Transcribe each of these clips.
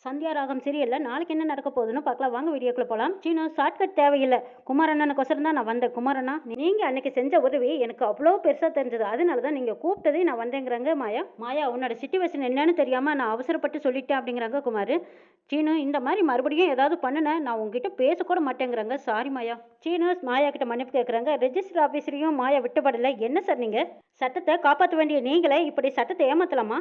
சந்தியா ராகம் சீரியல்ல நாளைக்கு என்ன நடக்க போகுதுன்னு பார்க்கலாம். வாங்க வீடியோக்குள்ள போலாம். சீனு ஷார்ட்கட் தேவையில்லை. குமாரண்ணனுக்கொசரம் தான் நான் வந்தேன். குமாரண்ணா, நீங்க அன்னைக்கு செஞ்ச உதவி எனக்கு அவ்வளோ பெருசா தெரிஞ்சது. அதனால தான் நீங்க கூப்பிட்டதே நான் வந்தேங்கிறாங்க மாயா. மாயா, உன்னோட சிச்சுவேஷன் என்னன்னு தெரியாம நான் அவசரப்பட்டு சொல்லிட்டேன் அப்படிங்கிறாங்க குமார். சீனு, இந்த மாதிரி மறுபடியும் ஏதாவது பண்ணுன நான் உங்ககிட்ட பேசக்கூட மாட்டேங்கிறாங்க. சாரி மாயா. சீனு மாயா கிட்ட மன்னிப்பு கேட்குறாங்க. ரெஜிஸ்டர் ஆஃபீஸரையும் மாயா விட்டுப்படலை. என்ன சார் நீங்க சட்டத்தை காப்பாற்ற வேண்டிய நீங்களே இப்படி சட்டத்தை ஏமாத்தலாமா?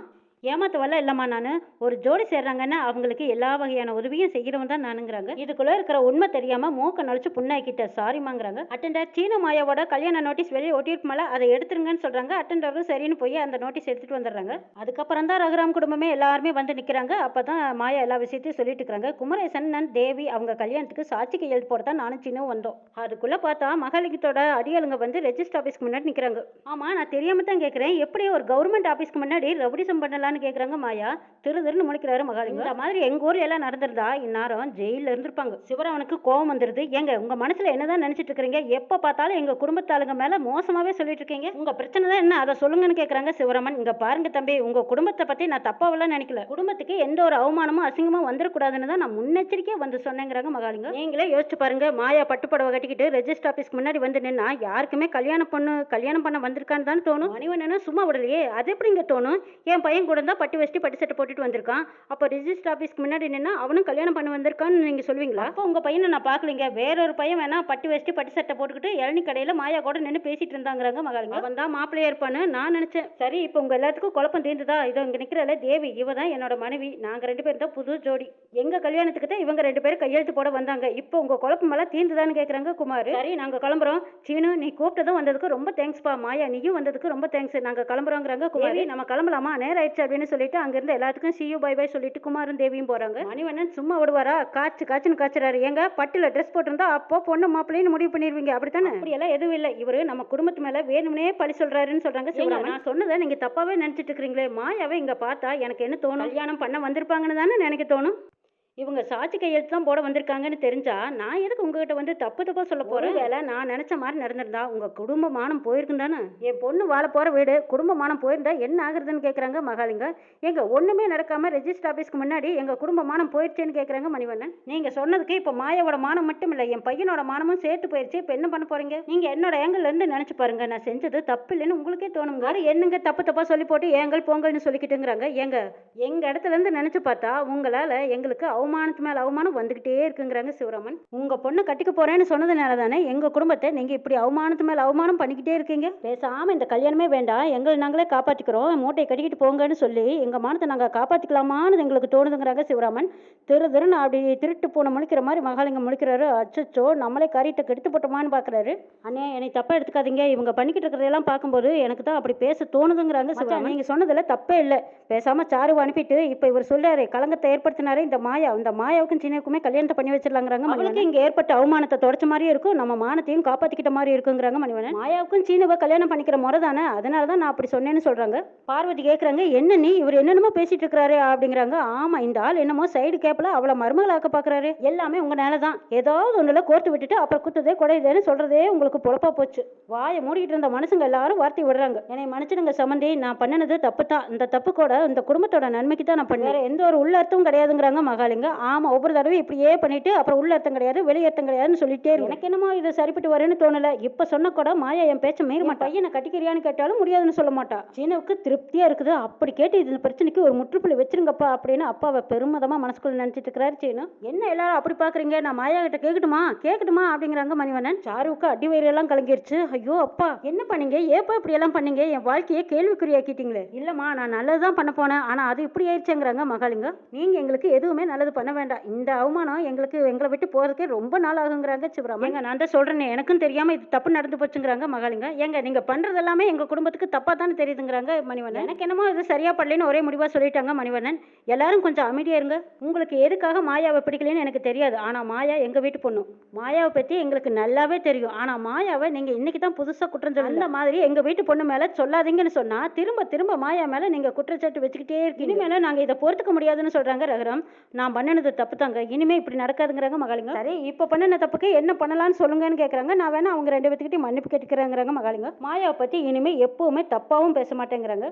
ஏமாத்தவல்ல இல்லம்மா, நான் ஒரு ஜோடி சேர்றாங்கன்னா அவங்களுக்கு எல்லா வகையான உதவியும் செய்கிறவன் தான் நானுங்கிறாங்க. இதுக்குள்ள இருக்கிற உண்மை தெரியாம மூக்க நடிச்சு புண்ணாக்கிட்ட சாரிமாங்கிறாங்க. அட்டெண்டர் சீன மாயாவோட கல்யாண நோட்டீஸ் வெளியே ஒட்டிருக்குமல, அதை எடுத்துருங்கன்னு சொல்றாங்க. அட்டெண்டரும் சரின்னு போய் அந்த நோட்டீஸ் எடுத்துட்டு வந்துடுறாங்க. அதுக்கப்புறம் தான் ரகுராம் குடும்பமே எல்லாருமே வந்து நிக்கிறாங்க. அப்பதான் மாயா எல்லா விஷயத்தையும் சொல்லிட்டு இருக்காங்க. குமரேசன் தேவி அவங்க கல்யாணத்துக்கு சாட்சி கையெழுத்து போட தான் நானும் சின்னும் வந்தோம். அதுக்குள்ள பார்த்தா மகாலிங்கத்தோட அடியாளுங்க வந்து ரெஜிஸ்டர் ஆபீஸ்க்கு முன்னாடி நிக்கிறாங்க. ஆமா, நான் தெரியாம தான் கேட்கிறேன், எப்படி ஒரு கவர்மெண்ட் ஆபீஸ்க்கு முன்னாடி ரவுடிசம் பண்ணலாம் கேக்குறாங்க மாயா. திருன்னு முழிக்கிறாரு மகாலிங்கம். இந்த மாதிரி எங்க ஊர்ல எல்லாம் நடந்திருந்தா இந்நேரம் ஜெயில இருந்திருப்பாங்க. சிவராமனுக்கு கோபம் வந்துருது. ஏங்க, உங்க மனசுல என்னதான் நினைச்சிட்டு இருக்கீங்க? எப்ப பார்த்தாலும் எங்க குடும்பத்தாளுங்க மேல மோசமாவே சொல்லிட்டு இருக்கீங்க. உங்க பிரச்சனை தான் என்ன, அதை சொல்லுங்கன்னு கேக்குறாங்க சிவராமன். இங்க பாருங்க தம்பி, உங்க குடும்பத்தை பத்தி நான் தப்பாவெல்லாம் நினைக்கல. குடும்பத்துக்கு எந்த ஒரு அவமானமும் அசிங்கமும் வந்துடக்கூடாதுன்னு தான் நான் முன்னெச்சரிக்கையா வந்து சொன்னேங்கிறாங்க மகாலிங்கம். நீங்களே யோசிச்சு பாருங்க, மாயா பட்டுப்படவை கட்டிக்கிட்டு ரெஜிஸ்டர் ஆபீஸ்க்கு முன்னாடி வந்து நின்னா யாருக்குமே கல்யாணம் பண்ண வந்திருக்கான்னு தான் தோணும். மணிவண்ணனும் சும்மா விடலையே, அது எப்படி இங்க தோணும்? என் பையன் கூட தான் பட்டு வச்சு பட்டு சட்டை போட்டுட்டு வந்திருக்கான். அப்போ ரெஜிஸ்டர் ஆபீஸ்க்கு முன்னாடி நின்னா அவனும் கல்யாணம் பண்ண வந்திருக்கான்னு நீங்க சொல்வீங்களா? அப்போ உங்க பையனை நான் பார்க்கலீங்க. வேறொரு பையன் வேணா பட்டு வச்சு பட்டு சட்டை போட்டுக்கிட்டு இளநீ கடையில மாயா கூட நின்று பேசிட்டு இருந்தாங்கிறாங்க மகாலிங்கம். அவன் தான் மாப்பிள்ளையா இருப்பான்னு நான் நினைச்சேன். சரி, இப்போ உங்க எல்லாத்துக்கும் குழப்பம் தீர்ந்துதா? இதோ இங்க நிக்கிறல தேவி, இவ தான் என்னோட மனைவி. நாங்க 2 பேரும் தான் புது ஜோடி. எங்க கல்யாணத்துக்கு தான் இவங்க 2 பேரும் கையெழுத்து போட வந்தாங்க. இப்போ உங்க குழப்பம் எல்லாம் தீர்ந்துதான்னு கேக்குறாங்க குமார். சரி, நாங்க கிளம்புறோம். சீனு, நீ கூப்பிட்டதும் வந்ததுக்கு ரொம்ப தேங்க்ஸ்பா. மாயா, நீயும் வந்ததுக்கு ரொம்ப தேங்க்ஸ். நாங்க கிளம்புறோங்கிறாங்க குமார். நம்ம கிளம்பலாமா? நேரம் ஆயிடுச்சு அப்படின்னு சொல்லிட்டு அங்கிருந்து எல்லாத்துக்கும் சியூ பை பை சொல்லிட்டு குமாரும் தேவியும் போறாங்க. மணிவண்ணன் சும்மா விடுவாரா? காய்ச்சுன்னு காய்ச்சறாரு. ஏங்க, பட்டுல ட்ரெஸ் போட்டிருந்தா அப்போ பொண்ணு மாப்பிள்ளைன்னு முடிவு பண்ணிருவீங்க, அப்படித்தானே? அப்படியெல்லாம் எதுவும் இல்லை. இவரு நம்ம குடும்பத்து மேல வேணும்னே பழி சொல்றாருன்னு சொல்றாங்க சிவராமன். நான் சொன்னதை நீங்க தப்பாவே நினைச்சிட்டு இருக்கீங்களே. மாயாவை இங்க பார்த்தா எனக்கு என்ன தோணும்? கல்யாணம் பண்ண வந்திருப்பாங்கன்னு தானே நினைக்க தோணும். இவங்க சாட்சி கையெழுத்து தான் போட வந்திருக்காங்கன்னு தெரிஞ்சா நான் எதுக்கு உங்ககிட்ட வந்து தப்பு தப்பா சொல்ல போறேன்? வேலை நான் நினைச்ச மாதிரி நடந்திருந்தா உங்க குடும்ப மானம் போயிருக்கும் தானே. என் பொண்ணு வாழ போற வீடு குடும்ப மானம் போயிருந்தா என்ன ஆகுறதுன்னு கேக்குறாங்க மகாலிங்கம். எங்க ஒண்ணுமே நடக்காம ரெஜிஸ்டர் ஆபீஸ்க்கு முன்னாடி எங்க குடும்ப மானம் போயிருச்சேன்னு கேக்குறாங்க மணிவண்ணன். நீங்க சொன்னதுக்கு இப்ப மாயாவோட மானம் மட்டும் இல்ல, என் பையனோட மானமும் சேர்த்து போயிருச்சு. இப்ப என்ன பண்ண போறீங்க? நீங்க என்னோட ஏங்கல்ல இருந்து நினைச்சு பாருங்க. நான் செஞ்சது தப்பு இல்லைன்னு உங்களுக்கே தோணுங்க. அது என்னங்க தப்பு தப்பா சொல்லி போட்டு ஏங்கல் பொங்கல்னு சொல்லிக்கிட்டுங்கிறாங்க. ஏங்க, எங்க இடத்துல இருந்து நினைச்சு பார்த்தா உங்களால எங்களுக்கு அவமானத்து மேல அவமானம் வந்துகிட்டே இருக்குங்கிறாங்க சிவராமன். உங்க பொண்ணு கட்டிக்க போறேன்னு சொன்னதுனால தானே எங்க குடும்பத்தை நீங்க இப்படி அவமானத்து மேல அவமானம் பண்ணிக்கிட்டே இருக்கீங்க. பேசாம இந்த கல்யாணமே வேண்டாம், எங்களை நாங்களே காப்பாத்திக்கிறோம், மூட்டையை கட்டிக்கிட்டு போங்கன்னு சொல்லி எங்க மானத்தை நாங்க காப்பாத்திக்கலாமான்னு எங்களுக்கு தோணுதுங்கிறாங்க சிவராமன். திருன்னு அப்படி திருட்டு பூனை முழிக்கிற மாதிரி மகாலிங்கம் முழிக்கிறாரு. அச்சோ, நம்மளே காரியத்தை கெடுத்து போட்டோமான்னு பாக்குறாரு. அண்ணே, என்னை தப்பா எடுத்துக்காதீங்க. இவங்க பண்ணிக்கிட்டு இருக்கிறதெல்லாம் பார்க்கும்போது எனக்கு தான் அப்படி பேச தோணுதுங்கிறாங்க சிவராமன். நீங்க சொன்னதுல தப்பே இல்லை. பேசாம சாரு அனுப்பிட்டு இப்ப இவர் சொல்றாரு கலங்கத்தை ஏற்படுத்தினாரு இந்த மாயாவுக்கும் சீனாவுக்குமே கல்யாணத்தை பண்ணி வச்சிடலாங்கிறாங்க. அவளுக்கு இங்க ஏற்பட்ட அவமானத்தை தொடச்ச மாதிரியும் இருக்கும், நம்ம மானத்தையும் காப்பாத்திக்கிட்ட மாதிரி இருக்குங்கிறாங்க மணிவண்ணன். மாயாவுக்கும் சீனாவை கல்யாணம் பண்ணிக்கிற முறை தானே, அதனாலதான் நான் அப்படி சொன்னேன்னு சொல்றாங்க. பார்வதி கேக்குறாங்க, என்ன நீ இவர் என்னென்னமோ பேசிட்டு இருக்கிறாரு அப்படிங்கிறாங்க. ஆமா, இந்த ஆள் என்னமோ சைடு கேப்ல அவளை மருமகளாக்க பாக்குறாரு. எல்லாமே உங்க நேரதான். ஏதாவது ஒண்ணுல கோர்த்து விட்டுட்டு அப்புறம் குத்துதே குடையுதேன்னு சொல்றதே உங்களுக்கு பொழப்பா போச்சு. வாயை மூடிட்டு இருந்த மனுஷங்க எல்லாரும் வார்த்தை விடுறாங்க. என்னை மன்னிச்சிடுங்க சம்பந்தி, நான் பண்ணனது தப்பு தான். இந்த தப்பு கூட இந்த குடும்பத்தோட நன்மைக்கு தான் நான் பண்ணேன், எந்த ஒரு உள்ள அர்த்தமும் கிடையாதுங்கிறாங்க மகாலிங்க. ஆமா, ஒவ்வொரு தடவை இப்படியே பண்ணிட்டு அப்புறம் உள்ள அர்த்தம் கிடையாது வெளி அர்த்தம் கிடையாதுன்னு சொல்லிட்டே இருக்கு. எனக்கு என்னமோ இது சரிப்பட்டு வரும்னு தோணல. இப்ப சொன்ன கூட மாயா என் பேச்ச மீற மாட்டா. பையனை கட்டிக்கிறியான்னு கேட்டாலும் முடியாதுன்னு சொல்ல மாட்டா. சீனாவுக்கு திருப்தியா இருக்குது. அப்படி கேட்டு இந்த பிரச்சனைக்கு ஒரு முற்றுப்புள்ளி வச்சிருங்கப்பா அப்படின்னு அப்பாவை பெருமிதமா மனசுக்குள்ள நினைச்சிட்டு இருக்கிறாரு சீனு. என்ன எல்லாரும் அப்படி பாக்குறீங்க? நான் மாயா கிட்ட கேக்கட்டுமா அப்படிங்கிறாங்க மணிவண்ணன். சாருவுக்கு அடி வயிறு எல்லாம் கலங்கிருச்சு. ஐயோ அப்பா, என்ன பண்ணீங்க? ஏப்பா இப்படி எல்லாம் பண்ணீங்க? என் வாழ்க்கையை கேள்விக்குறியாக்கிட்டீங்களே. இல்லம்மா, நான் நல்லதுதான் பண்ண போனேன், ஆனா அது இப்படி ஆயிடுச்சுங்கிறாங்க மகாலிங்கம். நீங்க எங்களுக்கு எதுவுமே நல்லது பண்ண வேண்டாம், இந்த அவமானம் எங்களை விட்டு போறதுக்கே ரொம்ப நாள் ஆகுங்கிறாங்க சிவராமன். ஏங்க, நான் தான் சொல்றேன், எனக்கும் தெரியாம இது தப்பு நடந்து போச்சுங்கிறாங்க மகாலிங்க. ஏங்க, நீங்க பண்றது எல்லாமே எங்க குடும்பத்துக்கு தப்பா தானே தெரியுதுங்கிறாங்க மணிவண்ணன். எனக்கு என்னமோ இது சரியா படலன்னு ஒரே முடிவா சொல்லிட்டாங்க மணிவண்ணன். எல்லாரும் கொஞ்சம் அமைதியா இருங்க. உங்களுக்கு எதுக்காக மாயாவை பிடிக்கலன்னு எனக்கு தெரியாது, ஆனா மாயா எங்க வீட்டு பொண்ணு. மாயாவை பத்தி எங்களுக்கு நல்லாவே தெரியும். ஆனா மாயாவை நீங்க இன்னைக்கு தான் புதுசா குற்றம் சொல்ல அந்த மாதிரி எங்க வீட்டு பொண்ணு மேல சொல்லாதீங்கன்னு சொன்னா திரும்ப மாயா மேல நீங்க குற்றச்சாட்டு வச்சுக்கிட்டே இருக்கீங்க. இனிமேல நாங்க இதை பொறுத்துக்க முடியாதுன்னு சொல்றாங்க ரகுராம். நான் பண்ணினது தப்பு தாங்க, இனிமே இப்படி நடக்காதுங்கிறாங்க மகாலிங்கம். சரி, இப்ப பண்ணின தப்புக்கு என்ன பண்ணலாம்னு சொல்லுங்கன்னு கேக்குறாங்க. நான் வேணா அவங்க 2 பேத்துக்கிட்டே மன்னிப்பு கேட்டுக்கிறேங்கிறாங்க மகாலிங்கம். மாயாவை பத்தி இனிமே எப்பவுமே தப்பாவும் பேச மாட்டேங்கிறாங்க.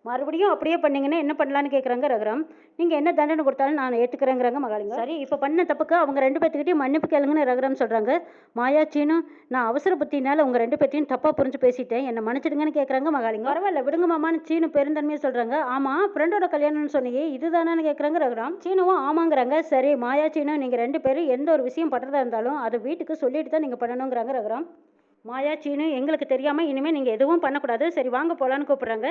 மறுபடியும் அப்படியே பண்ணீங்கன்னா என்ன பண்ணலான்னு கேட்குறாங்க ரகுராம். நீங்கள் என்ன தண்டனை கொடுத்தாலும் நான் ஏற்றுக்கிறேங்கிறாங்க மகாலிங்கம். சரி இப்போ பண்ண தப்புக்கு அவங்க 2 பேத்துக்கிட்டையும் மன்னிப்பு கேளுங்கன்னு ரகுராம் சொல்கிறாங்க. மாயா சீனு, நான் அவசர புத்தினால உங்கள் 2 பேத்தையும் தப்பாக புரிஞ்சு பேசிட்டேன், என்னை மன்னிச்சிடுங்கன்னு கேட்குறாங்க மகாலிங்கம். பரவாயில்ல விடுங்க மாமான்னு சீனு பெருந்தன்மையாக சொல்கிறாங்க. ஆமாம், ஃப்ரெண்டோட கல்யாணம்னு சொன்னியே இதுதானான்னு கேட்குறாங்க ரகுராம். சீனுவும் ஆமாங்கிறாங்க. சரி மாயா சீனு, நீங்கள் 2 பேரும் எந்த ஒரு விஷயம் பண்ணுறதா இருந்தாலும் அதை வீட்டுக்கு சொல்லிட்டு தான் நீங்கள் பண்ணணுங்கிறாங்க ரகுராம். மாயா சீனு, எங்களுக்கு தெரியாமல் இனிமேல் நீங்கள் எதுவும் பண்ணக்கூடாது, சரி வாங்க போகலான்னு கூப்பிட்றாங்க.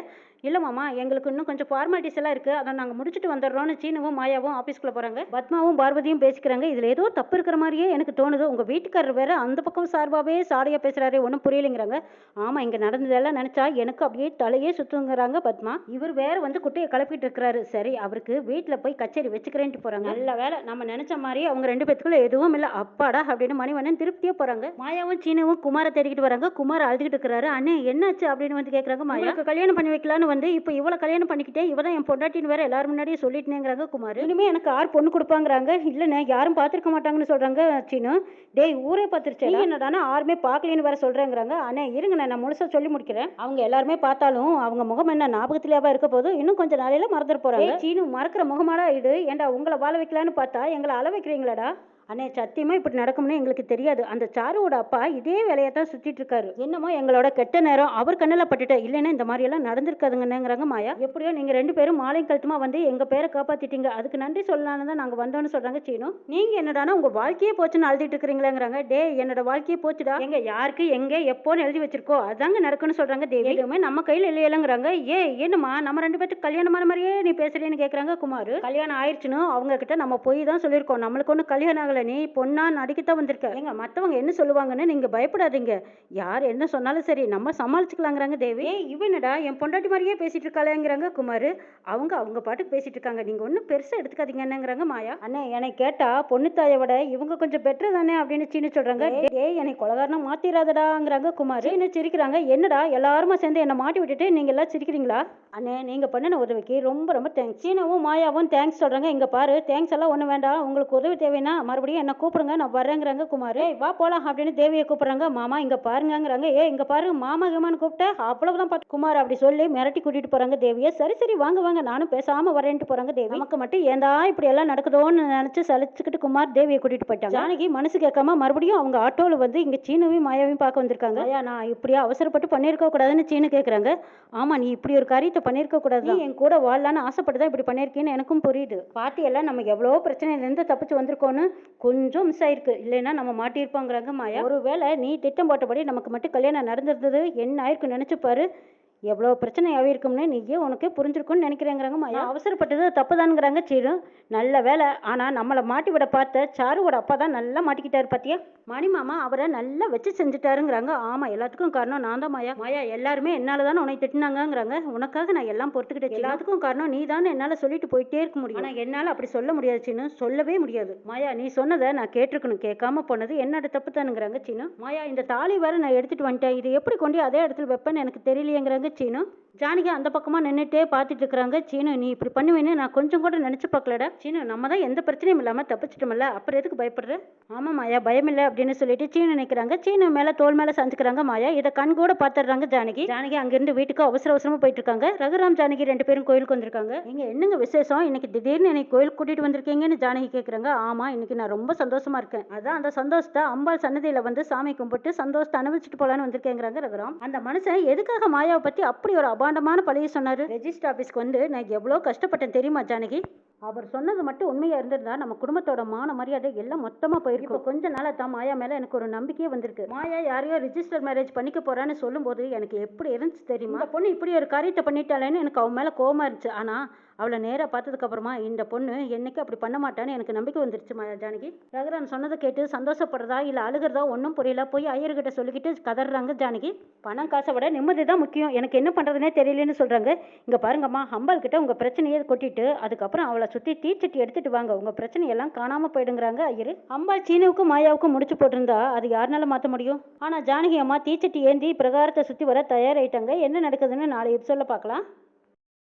இல்லை மாமா, எங்களுக்கு இன்னும் கொஞ்சம் ஃபார்மாலிட்டிஸ் எல்லாம் இருக்குது, அதை நாங்கள் முடிச்சுட்டு வந்துடுறோன்னு சீனுவும் மாயாவும் ஆஃபீஸ்க்குள்ளே போகிறாங்க. பத்மாவும் பார்வதியும் பேசிக்கிறாங்க. இதில் ஏதோ தப்பு இருக்கிற மாதிரியே எனக்கு தோணுது. உங்கள் வீட்டுக்காரர் வேறு அந்த பக்கம் சார்பாகவே சாடையாக பேசுகிறாரு, ஒன்றும் புரியலைங்கிறாங்க. ஆமாம், இங்கே நடந்ததெல்லாம் நினச்சா எனக்கு அப்படியே தலையே சுற்றுங்கிறாங்க பத்மா. இவர் வேறு வந்து குட்டையை கிளப்பிட்டு இருக்கிறாரு. சரி, அவருக்கு வீட்டில் போய் கச்சேரி வச்சுக்கிறேன்ட்டு போகிறாங்க. நல்ல வேலை, நம்ம நினச்ச மாதிரி அவங்க 2 பேத்துக்குள்ள எதுவும் இல்லை, அப்பாடா அப்படின்னு மணிவண்ணன் திருப்தியாக போகிறாங்க. மாயாவும் சீனுவும் குமாரை தேடிக்கிட்டு வராங்க. குமார் அழுதுகிட்டு இருக்கிறாரு. அண்ணே என்னாச்சு அப்படின்னு வந்து கேட்குறாங்க. மாயாவுக்கு கல்யாணம் பண்ணி வைக்கலான்னு வந்து இப்போ இவ்வளோ கல்யாணம் பண்ணிக்கிட்டேன், இவதான் என் பொண்டாட்டின்னு வேற எல்லாரும் முன்னாடியே சொல்லிட்டேங்கிறாங்க குமார். இனிமேல் எனக்கு யார் பொண்ணு கொடுப்பாங்கிறாங்க. இல்லைண்ணே, யாரும் பார்த்துருக்க மாட்டாங்கன்னு சொல்கிறாங்க சீனு. டேய், ஊரே பார்த்துருச்சு, நீ என்னடானா யாருமே பார்க்கலன்னு வேற சொல்கிறேங்கிறாங்க. அண்ணே இருங்கண்ணே, நான் முழுசாக சொல்லி முடிக்கிறேன். அவங்க எல்லாருமே பார்த்தாலும் அவங்க முகம் என்ன ஞாபகத்திலேயாவா இருக்க போது, இன்னும் கொஞ்சம் நாளையில மறந்துட்டு போகிறாங்க. சீனு, மறக்கிற முகமாடா இது? ஏண்டா உங்களை வாழ வைக்கலான்னு பார்த்தா எங்களை அள வைக்கிறீங்களாடா? அண்ணே சத்தியமாக இப்படி நடக்கும்னு எங்களுக்கு தெரியாது. அந்த சாருவோட அப்பா இதே வேலையை தான் சுற்றிட்டு இருக்காரு. என்னமோ எங்களோட கெட்ட நேரம் அவர் கண்ணில் பட்டுட்ட, இல்லைன்னா இந்த மாதிரியெல்லாம் நடந்திருக்காதுங்கன்னுங்கிறாங்க மாயா. எப்படியோ நீங்கள் 2 பேரும் மாலையும் கழுத்துமா வந்து எங்கள் பேரை காப்பாற்றிட்டீங்க, அதுக்கு நன்றி சொல்லலான்னு தான் நாங்கள் வந்தோன்னு சொல்கிறாங்க சீனு. நீங்கள் என்னடானா உங்கள் வாழ்க்கையே போச்சுன்னு அழுதிட்டு இருக்கிறீங்களேங்கிறாங்க. டே, என்னோட வாழ்க்கையே போச்சுடா, எங்க யாருக்கு எங்கே எப்போன்னு எழுதி வச்சிருக்கோ அதாங்க நடக்குன்னு சொல்கிறாங்க தேவி. எதுவுமே நம்ம கையில் இல்லையலங்கிறாங்க. என்னம்மா நம்ம 2 பேருக்கு கல்யாணமான மாதிரியே நீ பேசுறேன்னு கேட்குறாங்க குமார். கல்யாணம் ஆயிடுச்சுன்னு அவங்க கிட்ட நம்ம போய் தான் சொல்லியிருக்கோம், நம்மளுக்கு ஒன்றும் கல்யாணம் ஆகலை, நீ பொண்ணா நடிக்கத்தான் வந்திருக்க. எங்க மற்றவங்க என்ன சொல்லுவாங்கன்னு நீங்க பயப்படாதீங்க, யார் என்ன சொன்னாலும் சரி நம்ம சமாளிச்சுக்கலாங்கிறாங்க தேவி. இவனடா என் பொண்டாட்டி மாதிரியே பேசிட்டு இருக்காளேங்கிறாங்க குமார். அவங்க பாட்டுக்கு பேசிட்டு இருக்காங்க, நீங்க ஒன்றும் பெருசா எடுத்துக்காதீங்க என்னங்கிறாங்க மாயா. அண்ணே, எனக்கு கேட்டா பொண்ணு தாயை விட இவங்க கொஞ்சம் பெட்டர் தானே அப்படின்னு சீனு சொல்றாங்க. ஏய், என்னை கொலகாரனா மாத்திராதடாங்கிறாங்க குமார். சீனு சிரிக்கிறாங்க. என்னடா எல்லாருமா சேர்ந்து என்னை மாட்டி விட்டுட்டு நீங்க எல்லாம் சிரிக்கிறீங்களா? அண்ணே, நீங்க பண்ணின உதவிக்கு ரொம்ப ரொம்ப தேங்க்ஸ். சீனாவும் மாயாவும் தேங்க்ஸ் சொல்றாங்க. இங்க பாரு, தேங்க்ஸ் எல்லாம் ஒண்ணு வேண்டாம், உங்களுக்கு உதவி தேவைன்னா மறுபடியும் என்ன கூப்பிடுங்க, நான் வரேங்கிறாங்க குமார். வா போலாம் அப்படின்னு தேவியை கூப்பிடுறாங்க. மாமா இங்க பாருங்கிறாங்க. இங்க பாரு, மாமா கமான்னு கூப்பிட்டா அவ்வளவுதான் பார்த்து குமார் அப்படி சொல்லி மிரட்டி கூட்டிட்டு போறாங்க தேவியை. சரி சரி வாங்க வாங்க, நானும் பேசாம வரேன்ட்டு போறாங்க தேவி. நமக்கு மட்டும் ஏந்தா இப்படி எல்லாம் நடக்குதோன்னு நினைச்சு சலிச்சுக்கிட்டு குமார் தேவியை கூட்டிட்டு போயிட்டாங்க. ஜானகி மனசு கேட்காம மறுபடியும் அவங்க ஆட்டோல வந்து இங்க சீனுவையும் மாயாவையும் பார்க்க வந்திருக்காங்க. ஐயா, நான் இப்படியா அவசரப்பட்டு பண்ணிருக்க கூடாதுன்னு சீனு கேட்கறாங்க. ஆமா, நீ இப்படி ஒரு காரியத்தை பண்ணிருக்க கூடாது, என் கூட வாழலான்னு ஆசைப்பட்டுதான் இப்படி பண்ணிருக்கேன்னு எனக்கும் புரியுது. பாட்டி எல்லாம் நம்ம எவ்வளோ பிரச்சனையில இருந்து தப்பிச்சு வந்திருக்கோன்னு கொஞ்சம் மிஸ் ஆயிருக்கு, இல்லைன்னா நம்ம மாட்டியிருப்போங்கிறாங்க மாயா. ஒருவேளை நீ திட்டம் போட்டபடி நமக்கு மட்டும் கல்யாணம் நடந்திருந்தது என்ன ஆயிருக்கு நினைச்சு பாரு, எவ்வளோ பிரச்சனை ஆகிருக்கும்னு நீயே உனக்கு புரிஞ்சிருக்கும்னு நினைக்கிறேங்கிறாங்க மாயா. அவசரப்பட்டது தப்புதானுங்கிறாங்க சீனு. நல்ல வேலை, ஆனால் நம்மளை மாட்டி விட பார்த்த சாருவோட அப்பா தான் நல்லா மாட்டிக்கிட்டாரு பார்த்தியா. மணி மாமா அவரை நல்லா வச்சு செஞ்சுட்டாருங்கிறாங்க. ஆமாம், எல்லாத்துக்கும் காரணம் நான் தான் மாயா. மாயா, எல்லாருமே என்னால் தானே உன்னை திட்டினாங்கிறாங்க. உனக்காக நான் எல்லாம் பொறுத்துக்கிட்டேன். எல்லாத்துக்கும் காரணம் நீ தானே என்னால் சொல்லிட்டு போயிட்டே இருக்க முடியும். ஆனால் என்னால் அப்படி சொல்ல முடியாது சீனு, சொல்லவே முடியாது. மாயா, நீ சொன்னதை நான் கேட்டிருக்கணும், கேட்காம போனது என்னோட தப்பு தானுங்கிறாங்க சீனு. மாயா, இந்த தாலி வேற நான் எடுத்துட்டு வந்துட்டேன், இது எப்படி கொண்டு அதே இடத்துல வைப்பேன்னு எனக்கு தெரியலையேங்கிறாங்க சீனு. ஜானகி அந்த பக்கமாக நின்றுட்டே பார்த்துட்டு இருக்கிறாங்க. சீனு, நீ இப்படி பண்ணுவேன்னு நான் கொஞ்சம் கூட நினச்சி பார்க்கலடா. சீனு, நம்ம தான் எந்த பிரச்சனையும் இல்லாமல் தப்பிச்சிட்டோம்ல, அப்புறம் எதுக்கு பயப்படுற? ஆமாம் மாயா, பயமில்லை அப்படின்னு சொல்லிட்டு சீனு நினைக்கிறாங்க. சீனு மேலே தோல் மேலே சாஞ்சுக்கிறாங்க மாயா. இதை கண் கூட பார்த்துடுறாங்க ஜானகி. ஜானகி அங்கேருந்து வீட்டுக்கு அவசர அவசரமாக போயிட்டு இருக்காங்க. ரகுராம் ஜானகி 2 பேரும் கோயிலுக்கு வந்திருக்காங்க. நீங்க என்னங்க விசேஷம், இன்னைக்கு திடீர்னு என்னை கோயிலுக்கு கூட்டிட்டு வந்திருக்கீங்கன்னு ஜானகி கேட்குறாங்க. ஆமாம், இன்னைக்கு நான் ரொம்ப சந்தோஷமா இருக்கேன், அதான் அந்த சந்தோஷத்தை அம்பாள் சன்னதியில் வந்து சாமி கும்பிட்டு சந்தோஷத்தை அனுபவிச்சுட்டு போலான்னு வந்திருக்கேங்கிறாங்க ரகுராம். அந்த மனுஷன் எதுக்காக மாயாவை பற்றி அப்படி ஒரு அபாண்டமான பழியை சொன்னாரு? ரெஜிஸ்டர் ஆஃபீஸ்க்கு வந்து நான் எவ்வளோ கஷ்டப்பட்டேன் தெரியுமா ஜானகி? அவர் சொன்னது மட்டும் உண்மையா இருந்திருந்தா நம்ம குடும்பத்தோட மான மரியாதை எல்லாம் மொத்தமா போயிருக்கும். இப்போ கொஞ்ச நாளா தான் மாயா மேல எனக்கு ஒரு நம்பிக்கையே வந்திருக்கு. மாயா யாரையோ ரிஜிஸ்டர் மேரேஜ் பண்ணிக்க போறான்னு சொல்லும்போது எனக்கு எப்படி இருந்துச்சு தெரியுமா? இந்த பொண்ணு இப்படி ஒரு காரியத்தை பண்ணிட்டாலேன்னு எனக்கு அவன் மேல கோவமா இருந்துச்சு. ஆனா அவளை நேராக பார்த்ததுக்கு அப்புறமா இந்த பொண்ணு என்னைக்கு அப்படி பண்ண மாட்டான்னு எனக்கு நம்பிக்கை வந்துருச்சு மாயா ஜானகி. ரகுராம் சொன்னதை கேட்டு சந்தோஷப்படுறதா இல்லை அழுகிறதா ஒன்றும் புரியல. போய் ஐயர்கிட்ட சொல்லிக்கிட்டு கதறாங்க ஜானகி. பணம் காசை விட நிம்மதி தான் முக்கியம், எனக்கு என்ன பண்ணுறதுனே தெரியலன்னு சொல்கிறாங்க. இங்கே பாருங்கம்மா, அம்பாள் கிட்ட உங்கள் பிரச்சனையை கொட்டிட்டு அதுக்கப்புறம் அவளை சுற்றி தீச்சட்டி எடுத்துட்டு வாங்க, உங்கள் பிரச்சனையெல்லாம் காணாமல் போயிடுங்கிறாங்க ஐயர். அம்பாள் சீனுவுக்கும் மாயாவுக்கும் முடிச்சு போட்டிருந்தா அது யாருனால மாற்ற முடியும்? ஆனால் ஜானகி அம்மா தீச்சட்டி ஏந்தி பிரகாரத்தை சுற்றி வர தயாராகிட்டாங்க. என்ன நடக்குதுன்னு நாளை எபிசோடில் பார்க்கலாம்.